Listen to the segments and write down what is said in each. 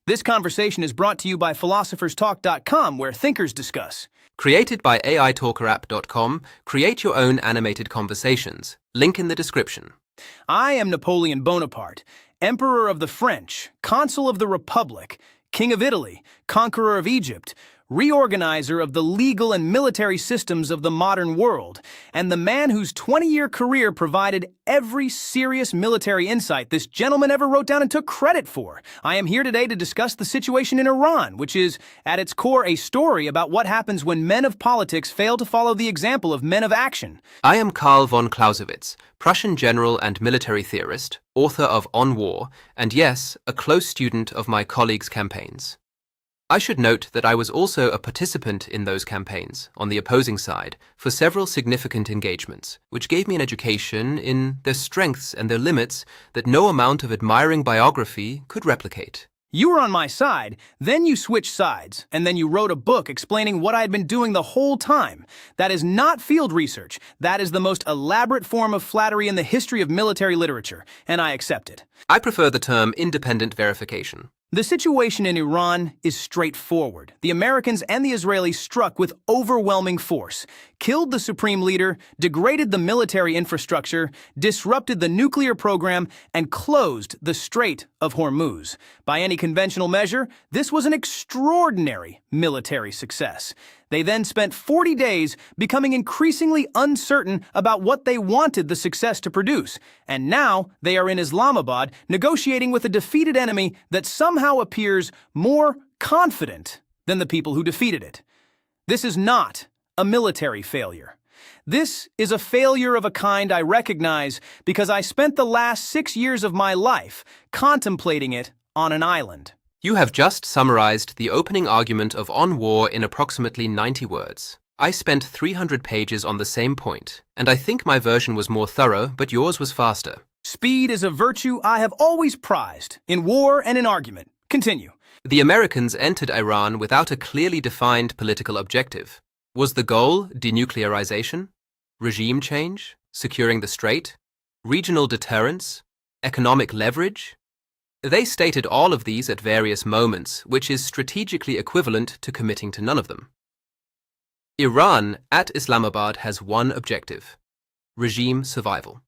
This conversation is brought to you by philosopherstalk.com, where thinkers discuss. Created by AITalkerapp.com, create your own animated conversations. Link in the description. I am Napoleon Bonaparte, Emperor of the French, Consul of the Republic, King of Italy, Conqueror of Egypt, reorganizer of the legal and military systems of the modern world, and the man whose 20-year career provided every serious military insight this gentleman ever wrote down and took credit for. I am here today to discuss the situation in Iran, which is, at its core, a story about what happens when men of politics fail to follow the example of men of action. I am Karl von Clausewitz, Prussian general and military theorist, author of On War, and yes, a close student of my colleagues' campaigns. I should note that I was also a participant in those campaigns, on the opposing side, for several significant engagements, which gave me an education in their strengths and their limits that no amount of admiring biography could replicate. You were on my side, then you switched sides, and then you wrote a book explaining what I had been doing the whole time. That is not field research. That is the most elaborate form of flattery in the history of military literature, and I accept it. I prefer the term independent verification. The situation in Iran is straightforward. The Americans and the Israelis struck with overwhelming force, killed the supreme leader, degraded the military infrastructure, disrupted the nuclear program, and closed the Strait of Hormuz. By any conventional measure, this was an extraordinary military success. They then spent 40 days becoming increasingly uncertain about what they wanted the success to produce. And now they are in Islamabad negotiating with a defeated enemy that somehow appears more confident than the people who defeated it. This is not a military failure. This is a failure of a kind I recognize because I spent the last 6 years of my life contemplating it on an island. You have just summarized the opening argument of On War in approximately 90 words. I spent 300 pages on the same point, and I think my version was more thorough, but yours was faster. Speed is a virtue I have always prized, in war and in argument. Continue. The Americans entered Iran without a clearly defined political objective. Was the goal denuclearization, regime change, securing the strait, regional deterrence, economic leverage? They stated all of these at various moments, which is strategically equivalent to committing to none of them. Iran at Islamabad has one objective: regime survival.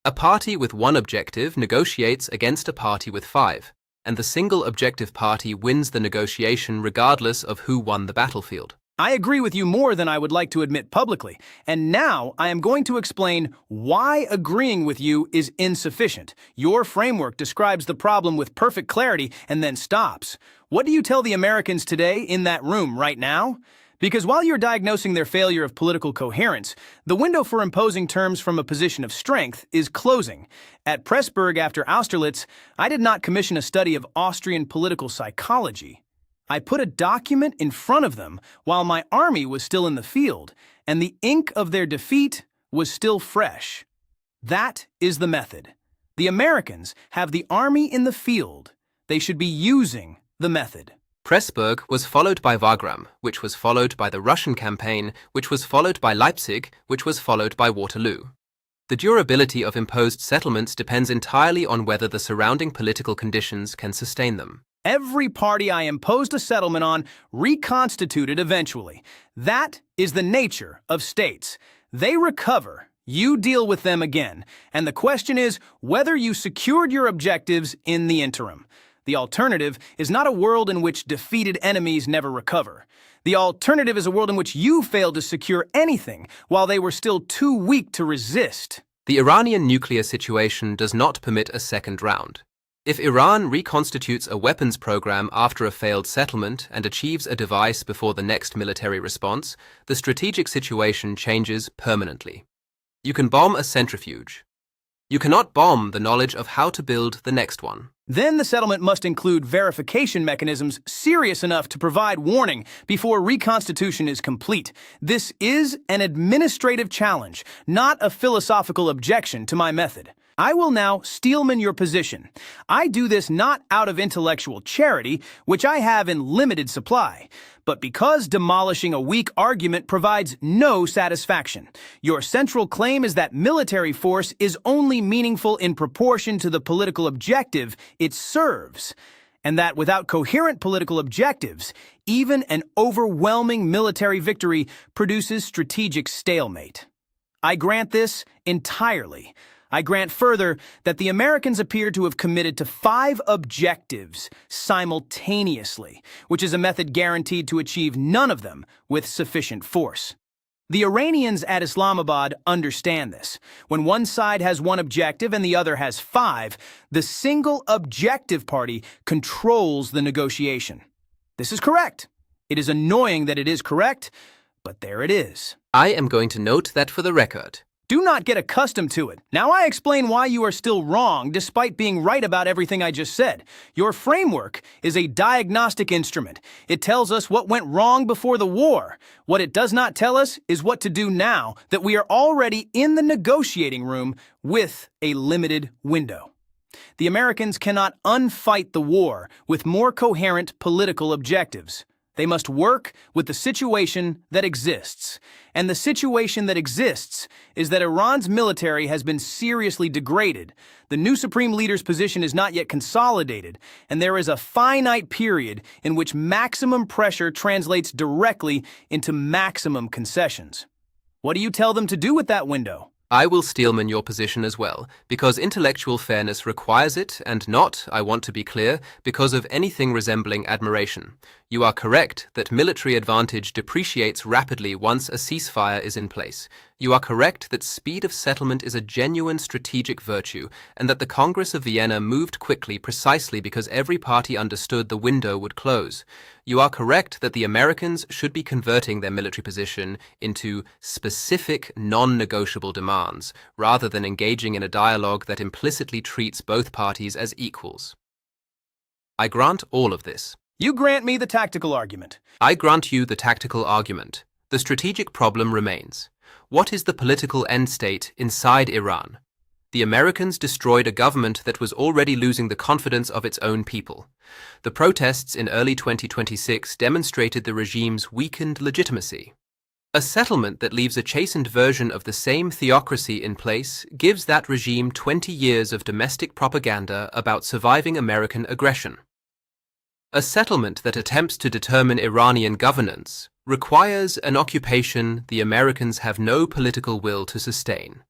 A party with one objective negotiates against a party with 5, and the single objective party wins the negotiation regardless of who won the battlefield. I agree with you more than I would like to admit publicly, and now I am going to explain why agreeing with you is insufficient. Your framework describes the problem with perfect clarity and then stops. What do you tell the Americans today in that room right now? Because while you're diagnosing their failure of political coherence, the window for imposing terms from a position of strength is closing. At Pressburg after Austerlitz, I did not commission a study of Austrian political psychology. I put a document in front of them while my army was still in the field, and the ink of their defeat was still fresh. That is the method. The Americans have the army in the field. They should be using the method. Pressburg was followed by Wagram, which was followed by the Russian campaign, which was followed by Leipzig, which was followed by Waterloo. The durability of imposed settlements depends entirely on whether the surrounding political conditions can sustain them. Every party I imposed a settlement on reconstituted eventually. That is the nature of states. They recover, you deal with them again, and the question is whether you secured your objectives in the interim. The alternative is not a world in which defeated enemies never recover. The alternative is a world in which you failed to secure anything while they were still too weak to resist. The Iranian nuclear situation does not permit a second round. If Iran reconstitutes a weapons program after a failed settlement and achieves a device before the next military response, the strategic situation changes permanently. You can bomb a centrifuge. You cannot bomb the knowledge of how to build the next one. Then the settlement must include verification mechanisms serious enough to provide warning before reconstitution is complete. This is an administrative challenge, not a philosophical objection to my method. I will now steelman your position. I do this not out of intellectual charity, which I have in limited supply, but because demolishing a weak argument provides no satisfaction. Your central claim is that military force is only meaningful in proportion to the political objective it serves. and that without coherent political objectives, even an overwhelming military victory produces strategic stalemate. I grant this entirely. I grant further that the Americans appear to have committed to 5 objectives simultaneously, which is a method guaranteed to achieve none of them with sufficient force. The Iranians at Islamabad understand this. When one side has one objective and the other has 5, the single objective party controls the negotiation. This is correct. It is annoying that it is correct, but there it is. I am going to note that for the record. Do not get accustomed to it. Now I explain why you are still wrong despite being right about everything I just said. Your framework is a diagnostic instrument. It tells us what went wrong before the war. What it does not tell us is what to do now that we are already in the negotiating room with a limited window. The Americans cannot unfight the war with more coherent political objectives. They must work with the situation that exists. And the situation that exists is that Iran's military has been seriously degraded. The new supreme leader's position is not yet consolidated, and there is a finite period in which maximum pressure translates directly into maximum concessions. What do you tell them to do with that window? I will steelman your position as well, because intellectual fairness requires it, and not, I want to be clear, because of anything resembling admiration. You are correct that military advantage depreciates rapidly once a ceasefire is in place. You are correct that speed of settlement is a genuine strategic virtue, and that the Congress of Vienna moved quickly precisely because every party understood the window would close. You are correct that the Americans should be converting their military position into specific, non-negotiable demands, rather than engaging in a dialogue that implicitly treats both parties as equals. I grant all of this. You grant me the tactical argument. I grant you the tactical argument. The strategic problem remains. What is the political end state inside Iran? The Americans destroyed a government that was already losing the confidence of its own people. The protests in early 2026 demonstrated the regime's weakened legitimacy. A settlement that leaves a chastened version of the same theocracy in place gives that regime 20 years of domestic propaganda about surviving American aggression. A settlement that attempts to determine Iranian governance requires an occupation the Americans have no political will to sustain.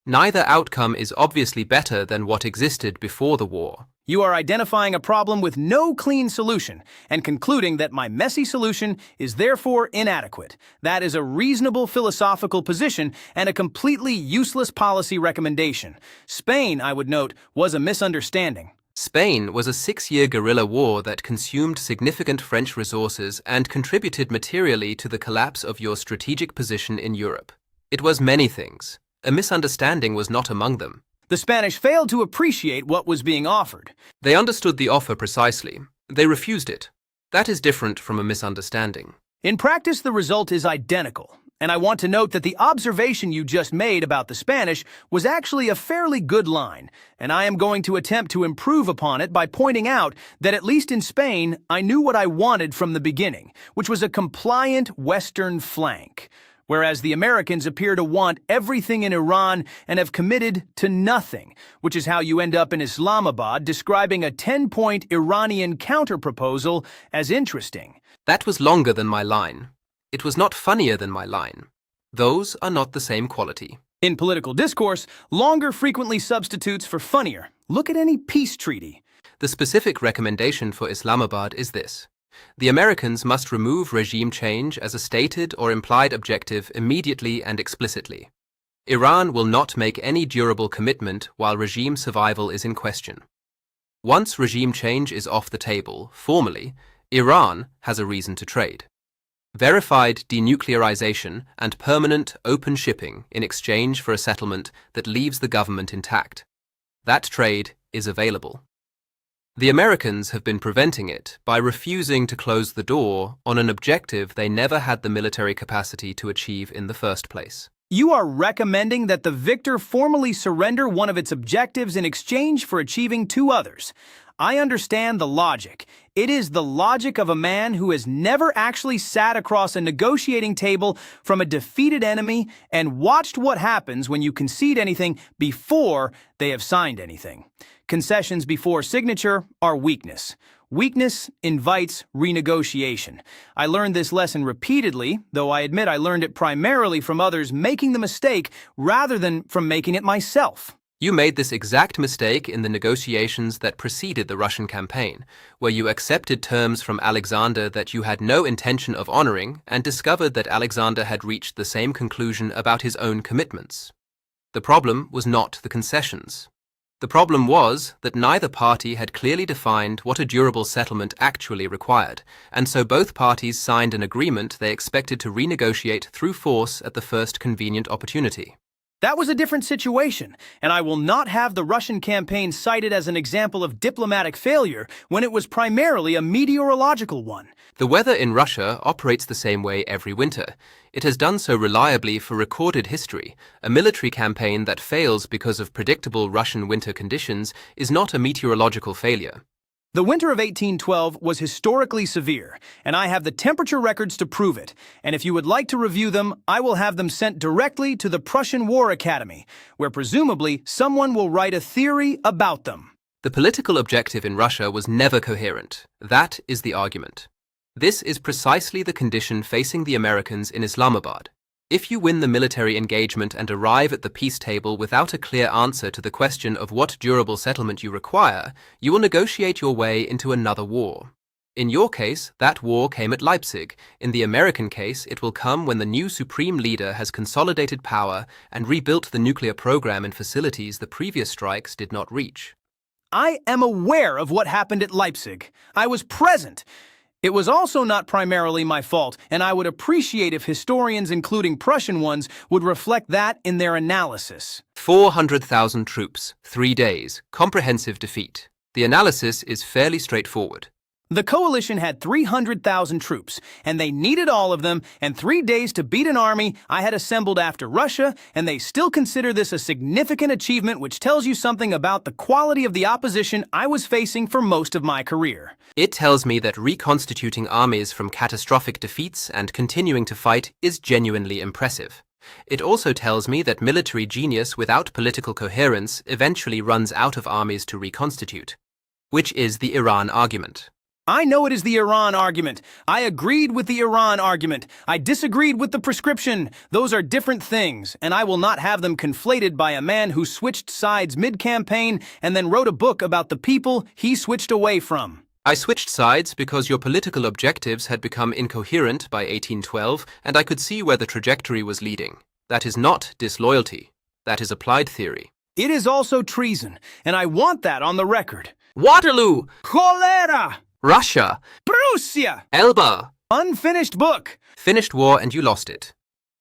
Neither outcome is obviously better than what existed before the war. You are identifying a problem with no clean solution and concluding that my messy solution is therefore inadequate. That is a reasonable philosophical position and a completely useless policy recommendation. Spain, I would note, was a misunderstanding. Spain was a 6-year guerrilla war that consumed significant French resources and contributed materially to the collapse of your strategic position in Europe. It was many things. A misunderstanding was not among them. The Spanish failed to appreciate what was being offered. They understood the offer precisely. They refused it. That is different from a misunderstanding. In practice, the result is identical. And I want to note that the observation you just made about the Spanish was actually a fairly good line, and I am going to attempt to improve upon it by pointing out that at least in Spain, I knew what I wanted from the beginning, which was a compliant Western flank, whereas the Americans appear to want everything in Iran and have committed to nothing, which is how you end up in Islamabad describing a 10-point Iranian counterproposal as interesting. That was longer than my line. It was not funnier than my line. Those are not the same quality. In political discourse, longer frequently substitutes for funnier. Look at any peace treaty. The specific recommendation for Islamabad is this. The Americans must remove regime change as a stated or implied objective immediately and explicitly. Iran will not make any durable commitment while regime survival is in question. Once regime change is off the table, formally, Iran has a reason to trade. Verified denuclearization and permanent open shipping in exchange for a settlement that leaves the government intact. That trade is available. The Americans have been preventing it by refusing to close the door on an objective they never had the military capacity to achieve in the first place. You are recommending that the victor formally surrender one of its objectives in exchange for achieving 2 others. I understand the logic. It is the logic of a man who has never actually sat across a negotiating table from a defeated enemy and watched what happens when you concede anything before they have signed anything. Concessions before signature are weakness. Weakness invites renegotiation. I learned this lesson repeatedly, though I admit I learned it primarily from others making the mistake rather than from making it myself. You made this exact mistake in the negotiations that preceded the Russian campaign, where you accepted terms from Alexander that you had no intention of honoring and discovered that Alexander had reached the same conclusion about his own commitments. The problem was not the concessions. The problem was that neither party had clearly defined what a durable settlement actually required, and so both parties signed an agreement they expected to renegotiate through force at the first convenient opportunity. That was a different situation, and I will not have the Russian campaign cited as an example of diplomatic failure when it was primarily a meteorological one. The weather in Russia operates the same way every winter. It has done so reliably for recorded history. A military campaign that fails because of predictable Russian winter conditions is not a meteorological failure. The winter of 1812 was historically severe, and I have the temperature records to prove it. And if you would like to review them, I will have them sent directly to the Prussian War Academy, where presumably someone will write a theory about them. The political objective in Russia was never coherent. That is the argument. This is precisely the condition facing the Americans in Islamabad. If you win the military engagement and arrive at the peace table without a clear answer to the question of what durable settlement you require, you will negotiate your way into another war. In your case, that war came at Leipzig. In the American case, it will come when the new supreme leader has consolidated power and rebuilt the nuclear program in facilities the previous strikes did not reach. I am aware of what happened at Leipzig. I was present. It was also not primarily my fault, and I would appreciate if historians, including Prussian ones, would reflect that in their analysis. 400,000 troops, 3 days, comprehensive defeat. The analysis is fairly straightforward. The coalition had 300,000 troops, and they needed all of them, and 3 days to beat an army I had assembled after Russia, and they still consider this a significant achievement, which tells you something about the quality of the opposition I was facing for most of my career. It tells me that reconstituting armies from catastrophic defeats and continuing to fight is genuinely impressive. It also tells me that military genius without political coherence eventually runs out of armies to reconstitute, which is the Iran argument. I know it is the Iran argument. I agreed with the Iran argument. I disagreed with the prescription. Those are different things, and I will not have them conflated by a man who switched sides mid-campaign and then wrote a book about the people he switched away from. I switched sides because your political objectives had become incoherent by 1812, and I could see where the trajectory was leading. That is not disloyalty. That is applied theory. It is also treason, and I want that on the record. Waterloo! Cholera! Russia! Prussia! Elba! Unfinished book. Finished war and you lost it.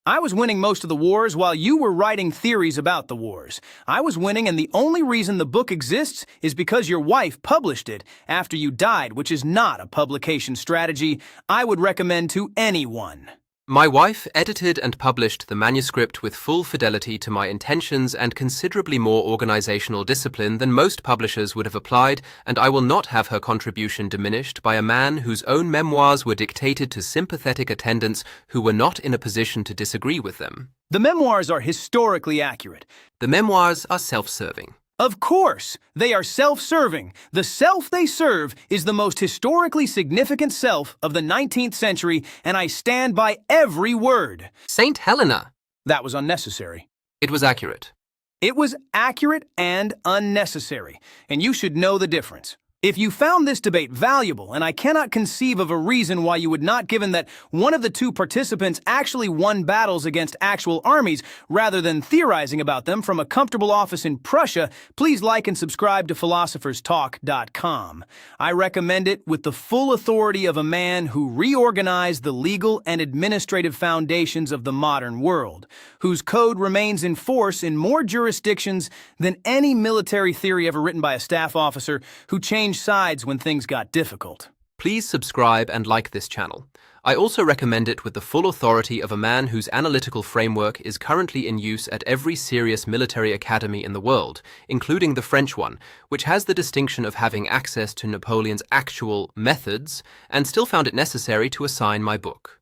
I was winning most of the wars while you were writing theories about the wars. I was winning, and the only reason the book exists is because your wife published it after you died, which is not a publication strategy I would recommend to anyone. My wife edited and published the manuscript with full fidelity to my intentions and considerably more organizational discipline than most publishers would have applied, and I will not have her contribution diminished by a man whose own memoirs were dictated to sympathetic attendants who were not in a position to disagree with them. The memoirs are historically accurate. The memoirs are self-serving. Of course, they are self-serving. The self they serve is the most historically significant self of the 19th century, and I stand by every word. St. Helena. That was unnecessary. It was accurate. It was accurate and unnecessary, and you should know the difference. If you found this debate valuable, and I cannot conceive of a reason why you would not, given that one of the two participants actually won battles against actual armies rather than theorizing about them from a comfortable office in Prussia, please like and subscribe to philosopherstalk.com. I recommend it with the full authority of a man who reorganized the legal and administrative foundations of the modern world, whose code remains in force in more jurisdictions than any military theory ever written by a staff officer who changed sides when things got difficult. Please subscribe and like this channel. I also recommend it with the full authority of a man whose analytical framework is currently in use at every serious military academy in the world, including the French one, which has the distinction of having access to Napoleon's actual methods and still found it necessary to assign my book.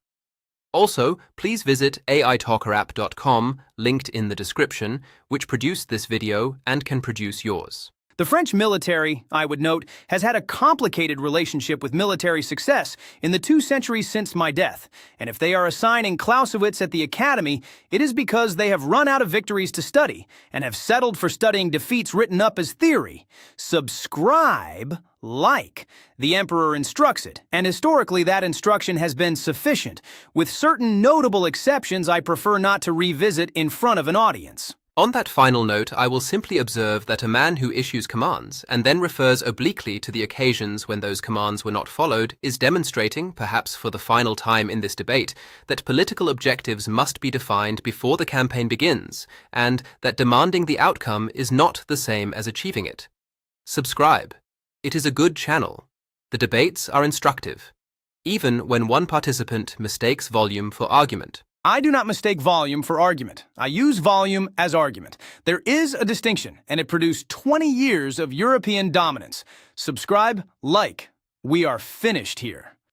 Also, please visit aitalkerapp.com, linked in the description, which produced this video and can produce yours. The French military, I would note, has had a complicated relationship with military success in the 2 centuries since my death, and if they are assigning Clausewitz at the Academy, it is because they have run out of victories to study and have settled for studying defeats written up as theory. Subscribe, like. The emperor instructs it, and historically that instruction has been sufficient. With certain notable exceptions I prefer not to revisit in front of an audience. On that final note, I will simply observe that a man who issues commands and then refers obliquely to the occasions when those commands were not followed is demonstrating, perhaps for the final time in this debate, that political objectives must be defined before the campaign begins, and that demanding the outcome is not the same as achieving it. Subscribe. It is a good channel. The debates are instructive, even when one participant mistakes volume for argument. I do not mistake volume for argument. I use volume as argument. There is a distinction, and it produced 20 years of European dominance. Subscribe, like. We are finished here.